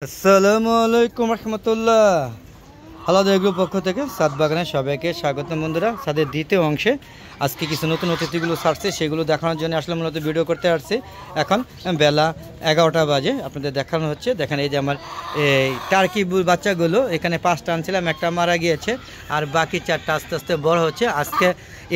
আসসালামু আলাইকুম রহমতুল্লাহ। আলাদা এগুলো পক্ষ থেকে সাত বাগানে সবাইকে স্বাগত। বন্ধুরা, সাদের দ্বিতীয় অংশে আজকে কিছু নতুন অতিথিগুলো ছাড়ছে, সেগুলো দেখানোর জন্য আসলে মূলত ভিডিও করতে আসছে। এখন বেলা 11টা বাজে, আপনাদের দেখানো হচ্ছে। দেখেন এই যে আমার এই টার্কি বাচ্চাগুলো, এখানে 5টা আনছিলাম, একটা মারা গিয়েছে আর বাকি 4টা আস্তে আস্তে বড় হচ্ছে। আজকে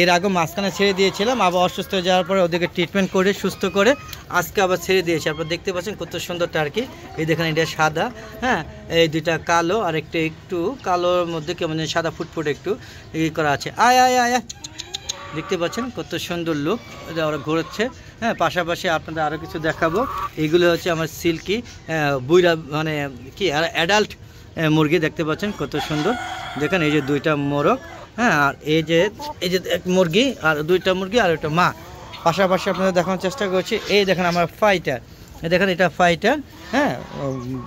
এর আগে মাঝখানে ছেড়ে দিয়েছিলাম, আবার অসুস্থ হয়ে যাওয়ার পরে ওদেরকে ট্রিটমেন্ট করে সুস্থ করে আজকে আবার ছেড়ে দিয়েছি। আপনারা দেখতে পাচ্ছেন কত সুন্দর টার্কি। এই দেখেন এটা সাদা, হ্যাঁ, এই দুইটা কালো আর একটা একটু কালোর মধ্যে কেমন সাদা ফুটফুট একটু ই করা আছে। আয় আয় আয় আয়, দেখতে পাচ্ছেন কত সুন্দর লুক, ওরা ঘুরছে। হ্যাঁ, পাশাপাশি আপনাদের আরও কিছু দেখাবো। এইগুলো হচ্ছে আমার সিল্কি বুইরা, মানে কি অ্যাডাল্ট মুরগি। দেখতে পাচ্ছেন কত সুন্দর। দেখেন এই যে দুইটা মোরগ, হ্যাঁ, আর এই যে এক মুরগি আর দুইটা মুরগি আর একটা মা। পাশাপাশি আপনাদের দেখানোর চেষ্টা করছি। এই দেখেন আমার ফাইটার, দেখেন এটা ফাইটার, হ্যাঁ,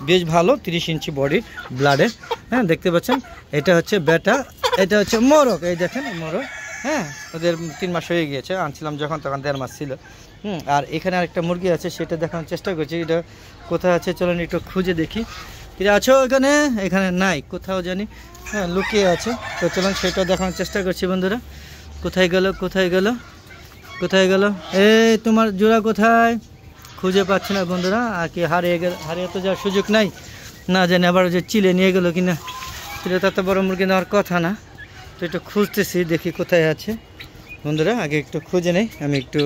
বেশ ভালো, 30 ইঞ্চি বডি ব্লাডের, হ্যাঁ, দেখতে পাচ্ছেন। এটা হচ্ছে বেটা, এটা হচ্ছে মোরগ। এই দেখেন মোরগ, হ্যাঁ, ওদের 3 মাস হয়ে গিয়েছে, আনছিলাম যখন তখন 1.5 মাস ছিল। আর এখানে আরেকটা মুরগি আছে, সেটা দেখানোর চেষ্টা করছি। এটা কোথায় আছে চলেন একটু খুঁজে দেখি। এটা আছো এখানে? এখানে নাই, কোথাও জানি, হ্যাঁ, লুকিয়ে আছে। তো চলুন সেটা দেখানোর চেষ্টা করছি। বন্ধুরা, কোথায় গেল কোথায় গেল কোথায় গেল? এই তোমার জোড়া কোথায়? খুঁজে পাচ্ছি না বন্ধুরা। আর কি হারিয়ে তো যাওয়ার সুযোগ নাই, না জানি আবার যে চিলে নিয়ে গেলো কিনা। চিলে তো এত বড় মুরগি নেওয়ার কথা না। তো একটু খুঁজতেছি, দেখি কোথায় আছে। বন্ধুরা আগে একটু খুঁজে নেই, আমি একটু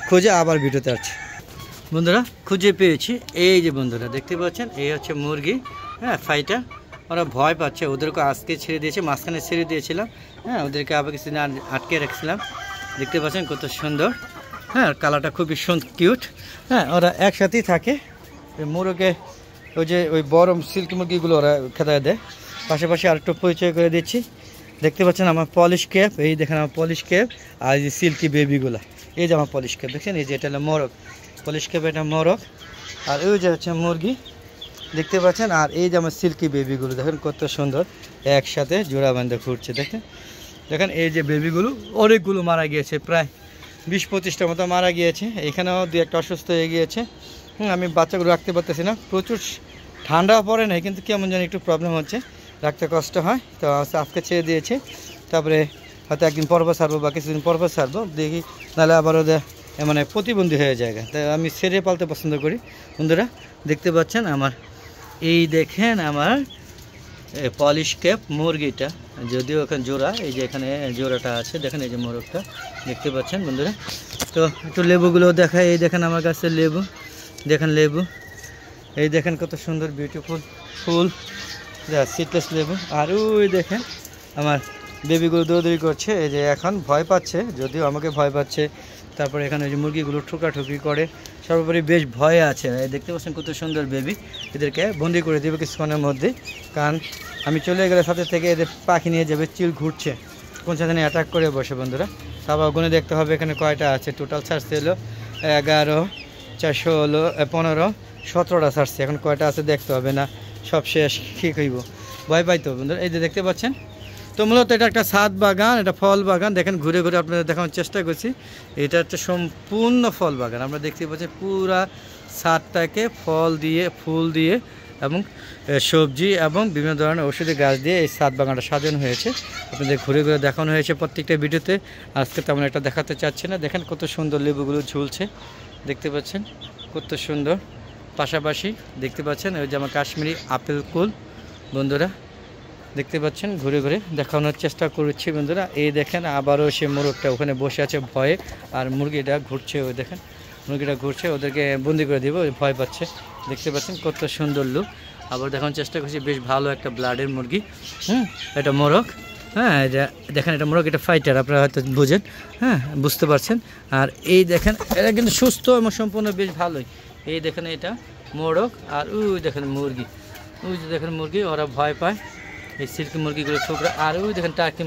খুঁজে আবার ভিডিওতে আসছি। বন্ধুরা খুঁজে পেয়েছি। এই যে বন্ধুরা দেখতে পাচ্ছেন, এই হচ্ছে মুরগি, হ্যাঁ, ফাইটার। ওরা ভয় পাচ্ছে, ওদেরকে আজকে ছেড়ে দিয়েছে, মাঝখানে ছেড়ে দিয়েছিলাম, হ্যাঁ, ওদেরকে আবার কিছুদিন আটকে রাখছিলাম। দেখতে পাচ্ছেন কত সুন্দর, হ্যাঁ, কালারটা খুবই কিউট, হ্যাঁ, ওরা একসাথেই থাকে। মুরগে ওই বড় সিল্কি মুরগিগুলো ওরা খেতে দেয়। পাশাপাশি আর একটু পরিচয় করে দিচ্ছি। দেখতে পাচ্ছেন আমার পলিশ ক্যাপ, এই দেখেন আমার পলিশ ক্যাপ, আর এই যে সিল্কি বেবিগুলো, এই যে আমার পলিশ ক্যাপ দেখছেন। এই যে এটা হলো মোরগ, পলিশ ক্যাপ, এটা মোরগ। আর ওই যে হচ্ছে মুরগি, দেখতে পাচ্ছেন। আর এই যে আমার সিল্কি বেবিগুলো দেখেন কত সুন্দর, একসাথে জোড়া বাঁধে ঘুরছে। দেখেন দেখেন এই যে বেবিগুলো অনেকগুলো মারা গিয়েছে, প্রায় 20-25টা মতো মারা গিয়েছে। এখানেও 2-1টা অসুস্থ হয়ে গিয়েছে। আমি বাচ্চাগুলো রাখতে পারতেছি না, প্রচুর ঠান্ডা পড়ে নাই, কিন্তু কেমন যেন একটু প্রবলেম হচ্ছে, রাখতে কষ্ট হয়। তো আজকে ছেড়ে দিয়েছে, তারপরে হয়তো একদিন পরপর ছাড়বো বা কিছুদিন পরপর ছাড়বো, দেখি, নাহলে আবার ওদের মানে প্রতিবন্ধী হয়ে যায়। তাই আমি ছেড়ে পালতে পছন্দ করি। বন্ধুরা দেখতে পাচ্ছেন আমার, এই দেখেন আমার পলিশ ক্যাপ মুরগিটা, যদিও এখানে জোড়া, এই যে এখানে জোড়াটা আছে, দেখেন এই যে মোরগটা দেখতে পাচ্ছেন। বন্ধুরা তো একটু লেবুগুলো দেখায়। এই দেখেন আমার কাছে লেবু, দেখেন লেবু, এই দেখেন কত সুন্দর বিউটিফুল ফুল সিটলেস লেবু। আর ওই দেখেন আমার বেবিগুলো দৌড়দৌড়ি করছে, এই যে এখন ভয় পাচ্ছে, যদিও আমাকে ভয় পাচ্ছে। তারপরে এখানে ওই যে মুরগিগুলো ঠুকাঠুকি করে, সর্বোপরি বেশ ভয়ে আছে। দেখতে পাচ্ছেন কত সুন্দর বেবি। এদেরকে বন্দি করে দেবে কিছুক্ষণের মধ্যে, কারণ আমি চলে গেলে সাথে থেকে এদের পাখি নিয়ে যাবে। চিল ঘুরছে, কোন সাথে অ্যাটাক করে বসে। বন্ধুরা তারপর গুনে দেখতে হবে এখানে কয়টা আছে। টোটাল ছাড়ছে হলো 11, 416, 15, 17টা ছাড়ছে। এখন কয়টা আছে দেখতে হবে, না সব শেষ কী কইব, ভয় পাই তো। বন্ধুরা এই যে দেখতে পাচ্ছেন, তো মূলত এটা একটা ছাদ বাগান, এটা ফল বাগান। দেখেন ঘুরে ঘুরে আপনাদের দেখানোর চেষ্টা করছি। এটা হচ্ছে সম্পূর্ণ ফল বাগান। আমরা দেখতে পাচ্ছি পুরা ছাদটাকে ফল দিয়ে, ফুল দিয়ে এবং সবজি এবং বিভিন্ন ধরনের ঔষধি গাছ দিয়ে এই ছাদ বাগানটা সাজানো হয়েছে। আপনাদের ঘুরে ঘুরে দেখানো হয়েছে প্রত্যেকটা ভিডিওতে। আজকে তেমন একটা দেখাতে চাচ্ছি না। দেখেন কত সুন্দর লেবুগুলো ঝুলছে, দেখতে পাচ্ছেন কত সুন্দর। পাশাপাশি দেখতে পাচ্ছেন ওই যে আমার কাশ্মীরি আপেল কুল। বন্ধুরা দেখতে পাচ্ছেন, ঘুরে ঘুরে দেখানোর চেষ্টা করছি। বন্ধুরা এই দেখেন আবারও সে মোরগটা ওখানে বসে আছে ভয়ে, আর মুরগিটা ঘুরছে। ওই দেখেন মুরগিটা ঘুরছে, ওদেরকে বন্দি করে দিব, ভয় পাচ্ছে। দেখতে পাচ্ছেন কত সুন্দর লুক। আবার দেখানোর চেষ্টা করছি, বেশ ভালো একটা ব্লাডের মুরগি, এটা মোরগ, হ্যাঁ, এটা দেখেন এটা মোরগ, এটা ফাইটার, আপনারা হয়তো বুঝেন, হ্যাঁ, বুঝতে পারছেন। আর এই দেখেন এরা কিন্তু সুস্থ এবং সম্পূর্ণ বেশ ভালোই। এই দেখেন এটা মোরগ, আর ওই দেখেন মুরগি, ওই যে দেখেন মুরগি, ওরা ভয় পায় এই সিল্কি মুরগিগুলো ঠোকরা। আর ওই দেখেন টার্কি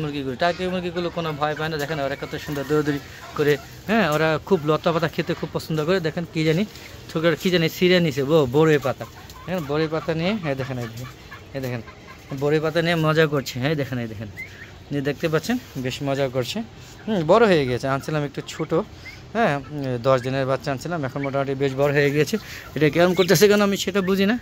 মুরগিগুলো কোনো ভয় পায় না। দেখেন ওরা কত সুন্দর দৌড়দৌড়ি করে, হ্যাঁ, ওরা খুব লতা পাতা খেতে খুব পছন্দ করে। দেখেন কি জানি ঠোকরা, কি জানি সিরিয়া নিছে বড়ই পাতা, হ্যাঁ, বড়ই পাতা নিয়ে, হ্যাঁ দেখেন এই দেখেন বড়ই পাতা নিয়ে মজা করছে। হ্যাঁ দেখেন এই দেখেন, দেখতে পাচ্ছেন বেশ মজা করছে। বড় হয়ে গেছে, আনছিলাম একটু ছোটো, হ্যাঁ, 10 দিনের বাচ্চা আনছিলাম, এখন মোটামুটি বেশ বড় হয়ে গিয়েছে। এটা কেমন করতেছে কেন আমি সেটা বুঝি না।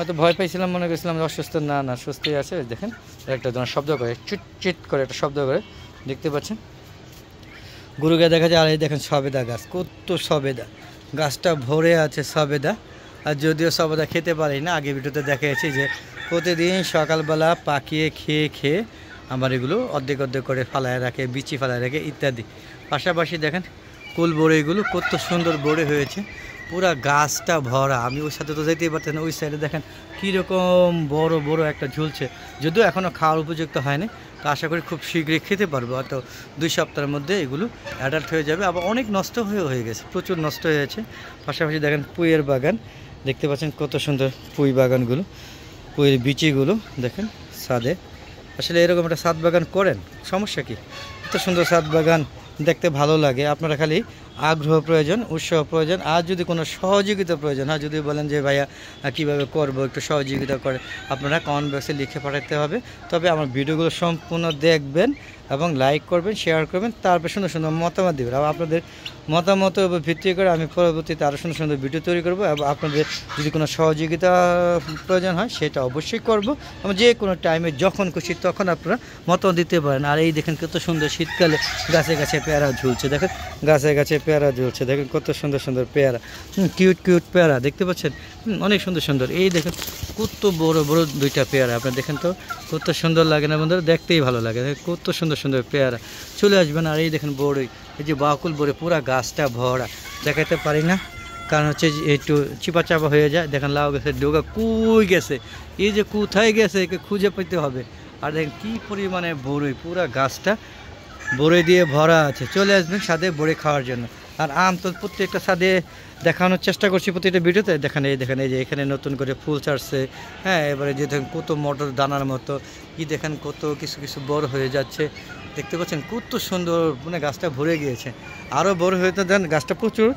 হয়তো ভয় পাইছিলাম, মনে করছিলাম অসুস্থ, না না সুস্থই আছে। দেখেন একটা ধরনের শব্দ করে, চিট চিট করে একটা শব্দ করে, দেখতে পাচ্ছেন গরুকে দেখা যায়। আর এই দেখেন সবেদা গাছ, কত সবেদা, গাছটা ভরে আছে সবেদা। আর যদিও সবেদা খেতে পারি না, আগে ভিডিওতে দেখিয়েছি যে প্রতিদিন সকালবেলা পাকিয়ে খেয়ে খেয়ে আমার এগুলো অর্ধেক অর্ধেক করে ফালায় রাখে, বিচি ফালায় রাখে ইত্যাদি। পাশাপাশি দেখেন কুল বড়িগুলো কত সুন্দর বড়ি হয়েছে, পুরা গাছটা ভরা। আমি ওই সাথে তো যেতেই পারতেন না, ওই সাইডে দেখেন কীরকম বড় বড় একটা ঝুলছে, যদিও এখনও খাওয়ার উপযুক্ত হয়নি। তো আশা করি খুব শীঘ্রই খেতে পারবো, হয়তো 2 সপ্তাহের মধ্যে এগুলো অ্যাডাল্ট হয়ে যাবে। আবার অনেক নষ্ট হয়ে গেছে, প্রচুর নষ্ট হয়েছে। পাশাপাশি দেখেন পুঁইয়ের বাগান, দেখতে পাচ্ছেন কত সুন্দর পুঁই বাগানগুলো, পুঁইয়ের বিচিগুলো দেখেন ছাদে। আসলে এরকম একটা ছাদ বাগান করেন, সমস্যা কি? এত সুন্দর ছাদ বাগান দেখতে ভালো লাগে। আপনারা খালি আগ্রহ প্রয়োজন, উৎসাহ প্রয়োজন, আর যদি কোনো সহযোগিতা প্রয়োজন হয়, যদি বলেন যে ভাইয়া কীভাবে করব, একটু সহযোগিতা করে, আপনারা কমেন্ট বক্সে লিখে পাঠাতে হবে। তবে আমার ভিডিওগুলো সম্পূর্ণ দেখবেন এবং লাইক করবেন, শেয়ার করবেন, তারপর সুন্দর সুন্দর মতামত দেবেন। আর আপনাদের মতামতের উপর ভিত্তি করে আমি পরবর্তীতে আরও সুন্দর সুন্দর ভিডিও তৈরি করব। এবং আপনাদের যদি কোনো সহযোগিতা প্রয়োজন হয় সেটা অবশ্যই করব। এবং যে কোনো টাইমে যখন খুশি তখন আপনারা মতামত দিতে পারেন। আর এই দেখেন কত সুন্দর শীতকালে গাছে গাছে পেয়ারা ঝুলছে, দেখেন গাছে গাছে পেয়ারা ঝুলছে, দেখেন কত সুন্দর সুন্দর পেয়ারা, কিউট কিউট পেয়ারা দেখতে পাচ্ছেন, অনেক সুন্দর সুন্দর। এই দেখেন কত বড় বড় 2টা পেয়ারা, আপনারা দেখেন তো কত সুন্দর লাগে না বন্ধুরা? দেখতেই ভালো লাগে, কত সুন্দর সুন্দর পেয়ারা। চলে আসবেন। আর এই দেখেন বড়ই, এই যে বাকুল বড়ি, পুরা গাছটা ভরা, দেখাতে পারি না কারণ হচ্ছে একটু চিপা চাপা হয়ে যায়। দেখেন লাউ গাছের ডোগা কুই গেছে, এই যে কোথায় গেছে একে খুঁজে পেতে হবে। আর দেখেন কী পরিমাণে বড়ই, পুরা গাছটা বড়ি দিয়ে ভরা আছে। চলে আসবেন ছাদে বড়ি খাওয়ার জন্য। আর আম তো প্রত্যেকটা ছাদে দেখানোর চেষ্টা করছি প্রত্যেকটা ভিডিওতে। দেখেন এই যে এখানে নতুন করে ফুল ছাড়ছে, হ্যাঁ। এবারে যে দেখেন কত মটর দানার মতো, কি দেখেন কত কিছু কিছু বড় হয়ে যাচ্ছে, দেখতে পাচ্ছেন কত সুন্দর, মানে গাছটা ভরে গিয়েছে। আরও বড় হতে দেন, গাছটা প্রচুর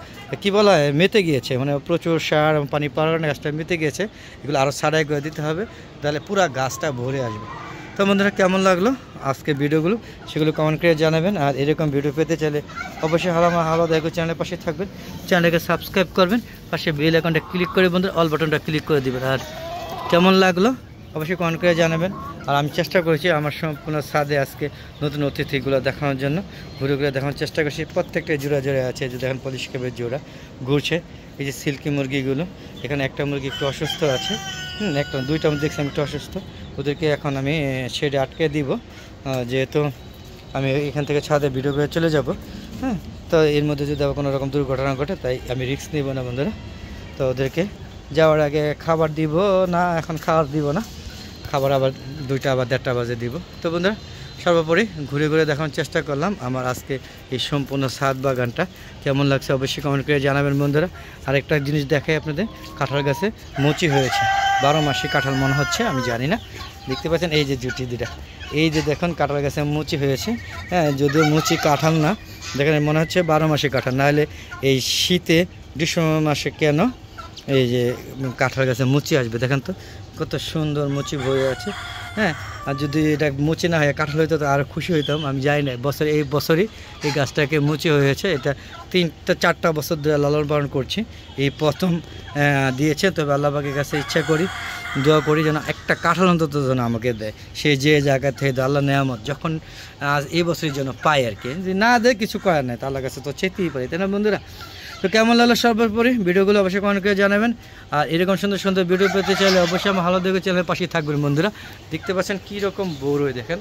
কী বলা হয় মেতে গিয়েছে, মানে প্রচুর সার এবং পানি পাওয়ার কারণে গাছটা মেতে গিয়েছে। এগুলো আরও ছাড়াই করে দিতে হবে, তাহলে পুরা গাছটা ভরে আসবে। তো বন্ধুরা কেমন লাগলো আজকে ভিডিওগুলো সেগুলো কমেন্ট করে জানাবেন। আর এরকম ভিডিও পেতে চাইলে অবশ্যই হালো দেখো চ্যানেলের পাশে থাকবেন, চ্যানেলকে সাবস্ক্রাইব করবেন, পাশে বেল আইকনটা ক্লিক করে বন্ধুরা অল বাটনটা ক্লিক করে দেবেন। আর কেমন লাগলো অবশ্যই কমেন্ট করে জানাবেন। আর আমি চেষ্টা করেছি আমার সম্পূর্ণ ছাদে আজকে নতুন অতিথিগুলো দেখানোর জন্য, ঘুরে ঘুরে দেখানোর চেষ্টা করছি। প্রত্যেকটা জোড়া জোড়া আছে, যে দেখেন পলিশ ক্যাপের জোড়া ঘুরছে। এই যে সিল্কি মুরগিগুলো, এখানে একটা মুরগি একটু অসুস্থ আছে, একটা 2টা দেখছি আমি একটু অসুস্থ, ওদেরকে এখন আমি শেডে আটকে দিব, যেহেতু আমি এখান থেকে ছাদে ভিডিও করে চলে যাব, হ্যাঁ। তো এর মধ্যে যদি আবার কোনো রকম দুর্ঘটনা ঘটে, তাই আমি রিস্ক নিব না বন্ধুরা। তো ওদেরকে যাওয়ার আগে খাবার দিব না, এখন খাবার দিব না, খাবার আবার 2টা আবার 1:30 বাজে দিব। তো বন্ধুরা সর্বোপরি ঘুরে ঘুরে দেখানোর চেষ্টা করলাম আমার আজকে এই সম্পূর্ণ ছাদ বাগানটা। কেমন লাগছে অবশ্যই কমেন্ট করে জানাবেন বন্ধুরা। আরেকটা জিনিস দেখাই আপনাদের, কাঁঠাল গাছে মুচি হয়েছে, 12 মাসি কাঁঠাল মনে হচ্ছে, আমি জানি না। দেখতে পাচ্ছেন এই যে জুটি 2টা, এই যে দেখুন কাঁঠাল গাছে মুচি হয়েছে, হ্যাঁ। যদিও মুচি কাঁঠাল না, দেখেন মনে হচ্ছে 12 মাসি কাঁঠাল, নাহলে এই শীতে ডিসেম্বর মাসে কেন এই যে কাঁঠাল গাছে মুচি আসবে? দেখেন তো কত সুন্দর মুচি হয়ে আছে, হ্যাঁ। আর যদি এটা মুচি না হয় কাঁঠাল হইতো তো আরও খুশি হইতাম। আমি যাই না, এই বছরই এই গাছটাকে মুচি হয়েছে। এটা 3-4টা বছর ধরে লালন পালন করছি, এই প্রথম দিয়েছে। তবে আল্লাহ পাকের কাছে ইচ্ছা করি, দোয়া করি যেন একটা কাঁঠাল অন্তত যেন আমাকে দেয়, সে যে জায়গা থেকে আল্লাহ নেয়ামত যখন এই বছরের জন্য পাই আর কি। যদি না দেয় কিছু করার নাই, তো আল্লাহর কাছে তো চেতেই পারি, তাই না বন্ধুরা? তো কেমন লাগলো সর্বোপরি ভিডিওগুলো অবশ্যই কমেন্ট করে জানাবেন। আর এরকম সুন্দর সুন্দর ভিডিও পেতে চাইলে অবশ্যই আমার হালো দেখো চ্যানেলের পাশেই থাকবেন বন্ধুরা। দেখতে পাচ্ছেন কীরকম বড়ই, দেখেন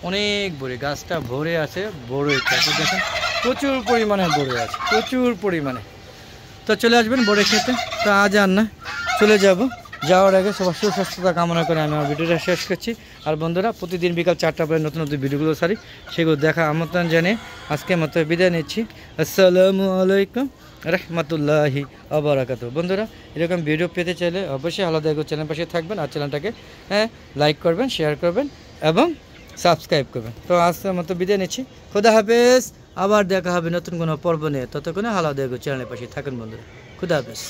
অনেক বড়ি, গাছটা ভরে আছে বড়ই, দেখেন প্রচুর পরিমাণে বড়ই আছে, প্রচুর পরিমাণে। তো চলে আসবেন বড়ি খেতে। তো আজ আর না, চলে যাওয়ার আগে সবার সুস্বাস্থ্যতা কামনা করে আমি আমার ভিডিওটা শেষ করছি। আর বন্ধুরা প্রতিদিন বিকাল 4টা পরে নতুন নতুন ভিডিওগুলো সারি, সেগুলো দেখা আমন্ত্রণ জানিয়ে আজকে মতো বিদায় নিচ্ছি। আসসালামু আলাইকুম রহমতুল্লাহি ওয়া বারাকাতুহু। বন্ধুরা এরকম ভিডিও পেতে চাইলে অবশ্যই আলাদা চ্যানেল পাশে থাকবেন, আর চ্যানেলটাকে লাইক করবেন, শেয়ার করবেন এবং সাবস্ক্রাইব করবেন। তো আজকের মতো বিদায় নিচ্ছি, খুদা হাফেজ। আবার দেখা হবে নতুন কোনো পর্ব নিয়ে, ততক্ষণে আলাদা চ্যানেলের পাশে থাকুন বন্ধুরা। খুদা হাফেজ।